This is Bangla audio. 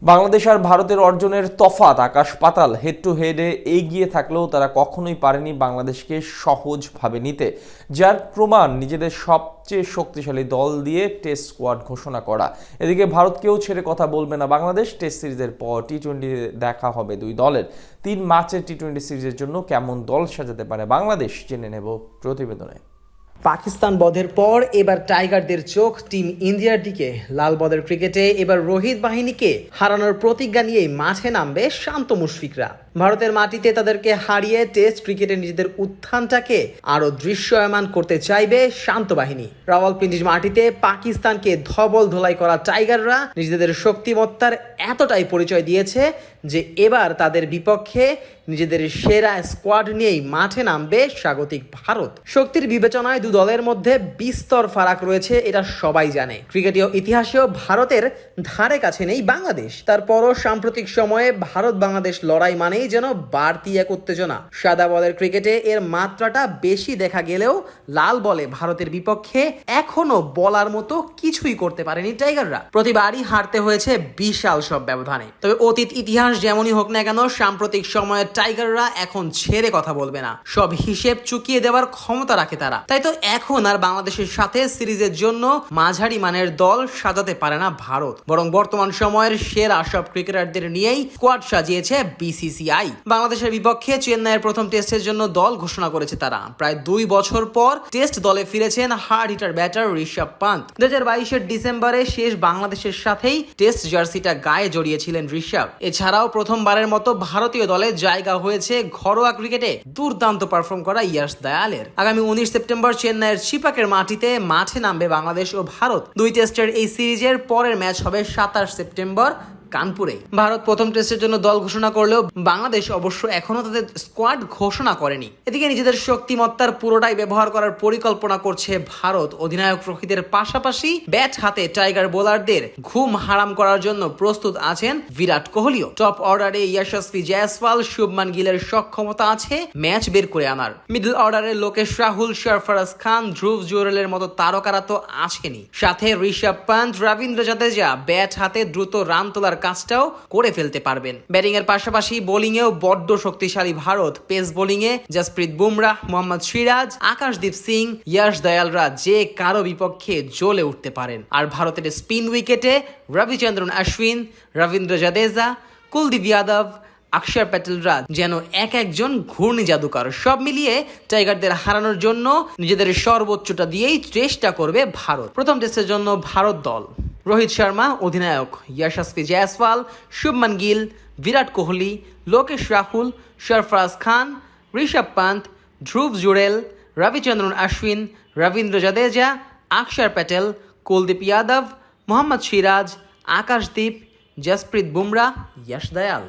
বাংলাদেশ আর ভারতের অর্জনের তফাৎ আকাশ পাতাল। হেড টু হেডে এগিয়ে থাকলেও তারা কখনোই পারেনি বাংলাদেশকে সহজভাবে নিতে, যার প্রমাণ নিজেদের সবচেয়ে শক্তিশালী দল দিয়ে টেস্ট স্কোয়াড ঘোষণা করা। এদিকে ভারতকেও ছেড়ে কথা বলবে না বাংলাদেশ। টেস্ট সিরিজের পর টি-20 দেখা হবে দুই দলের। 3 ম্যাচের টি-20 সিরিজের জন্য কেমন দল সাজাতে পারে বাংলাদেশ জেনে নেব প্রতিবেদনে। পাকিস্তান বধের পর এবার টাইগারদের চোখ টিম ইন্ডিয়ার দিকে। লাল বলের ক্রিকেটে এবার রোহিত বাহিনীকে হারানোর প্রতিজ্ঞা নিয়েই মাঠে নামবে শান্ত মুশফিকরা। ভারতের মাটিতে তাদেরকে হারিয়ে টেস্ট ক্রিকেটে নিজেদের উত্থানটাকে আরো দৃশ্যমান করতে চাইবে শান্ত বাহিনী। রাওয়ালপিন্ডির মাটিতে পাকিস্তানকে ধবল ধোলাই করা টাইগাররা নিজেদের শক্তিমত্তার এতটাই পরিচয় দিয়েছে যে এবার তাদের বিপক্ষে নিজেদের সেরা স্কোয়াড নিয়েই মাঠে নামবে স্বাগতিক ভারত। শক্তির বিবেচনায় দু দলের মধ্যে বিস্তর ফারাক রয়েছে, এটা সবাই জানে। ক্রিকেটীয় ইতিহাসেও ভারতের ধারে কাছে নেই বাংলাদেশ। তারপরও সাম্প্রতিক সময়ে ভারত বাংলাদেশ লড়াই মানেই যেন বাড়তি এক উত্তেজনা। সাদা বলের ক্রিকেটে এর মাত্রাটা বেশি দেখা গেলেও লাল বলে ভারতের বিপক্ষে এখনো বলার মতো কিছুই করতে পারেনি টাইগাররা। প্রতিবারই হারতে হয়েছে বিশাল সব ব্যবধানে। তবে অতীত ইতিহাস যেমনই হোক না কেন, সাম্প্রতিক সময়ে টাইগাররা এখন ছেড়ে কথা বলবে না। সব হিসেব চুকিয়ে দেওয়ার ক্ষমতা রাখে তারা। তাই তো এখন আর বাংলাদেশের সাথে সিরিজের জন্য মাঝারি মানের দল সাজাতে পারে না ভারত, বরং বর্তমান সময়ের সেরা সব ক্রিকেটারদের নিয়েই স্কোয়াড সাজিয়েছে বিসিসিআই। বাংলাদেশের বিপক্ষে চেন্নাইয়ের প্রথম টেস্টের জন্য দল ঘোষণা করেছে তারা। প্রায় 2 বছর পর টেস্ট দলে ফিরেছেন hard hitter batter Rishabh Pant. 2022 ডিসেম্বরে শেষ বাংলাদেশের সাথেই টেস্ট জার্সিটা গায়ে জড়িয়েছিলেন ঋষভ। এছাড়াও প্রথমবারের মতো ভারতীয় দলে জায়গা হয়েছে ঘরোয়া ক্রিকেটে দুর্দান্ত পারফর্ম করা ইয়াশ দয়ালের। আগামী 19 সেপ্টেম্বর চেন্নাইয়ের চিপাকের মাটিতে মাঠে নামবে বাংলাদেশ ও ভারত। 2 টেস্টের এই সিরিজের পরের ম্যাচ হবে 27 সেপ্টেম্বর কানপুরে। ভারত প্রথম টেস্টের জন্য দল ঘোষণা করলেও বাংলাদেশ অবশ্য এখনো তাদের স্কোয়াড ঘোষণা করেনি। এদিকে নিজেদের শক্তিমত্তার পুরোটাই ব্যবহার করার পরিকল্পনা করছে ভারত। অধিনায়ক রোহিতের পাশাপাশি ব্যাট হাতে টাইগার বোলারদের ঘুম হারাম করার জন্য প্রস্তুত আছেন বিরাট কোহলিও। টপ অর্ডারে যশস্বী জয়সওয়াল, শুভমান গিলের সক্ষমতা আছে ম্যাচ বের করে আনার। মিডল অর্ডারে লোকেশ রাহুল, সরফরাজ খান, ধ্রুব জুরেলের মতো তারকারা তো আছেনই। সাথে ঋষভ পান্ত, রবীন্দ্র জাদেজা ব্যাট হাতে দ্রুত রান তোলার কাজটাও করে ফেলতে পারবেন। ব্যাটিং এর পাশাপাশি বোলিং এও বড্ড শক্তিশালী ভারত। পেস বোলিং এ জসপ্রীত বুমরাহ, মোহাম্মদ সিরাজ, আকাশদীপ সিং, ইয়াশ দয়ালরা যে কারো বিপক্ষে জ্বলে উঠতে পারেন। আর ভারতের স্পিন উইকেটে রবিচন্দ্রন অশ্বিন, রবীন্দ্র জাদেজা, কুলদীপ যাদব, অক্ষর প্যাটেলরা যেন এক একজন ঘূর্ণি জাদুকর। সব মিলিয়ে টাইগারদের হারানোর জন্য নিজেদের সর্বোচ্চটা দিয়েই চেষ্টা করবে ভারত। প্রথম টেস্টের জন্য ভারত দল: রোহিত শর্মা অধিনায়ক, যশস্বী জয়সওয়াল, শুভমান গিল, বিরাট কোহলি, লোকেশ রাহুল, সরফরাজ খান, ঋষভ পান্ত, ধ্রুব জুরেল, রবিচন্দ্রন অশ্বিন, রবীন্দ্র জাদেজা, অক্ষর প্যাটেল, কুলদীপ যাদব, মোহাম্মদ সিরাজ, আকাশদীপ, জসপ্রীত বুমরাহ, ইয়াশ দয়াল।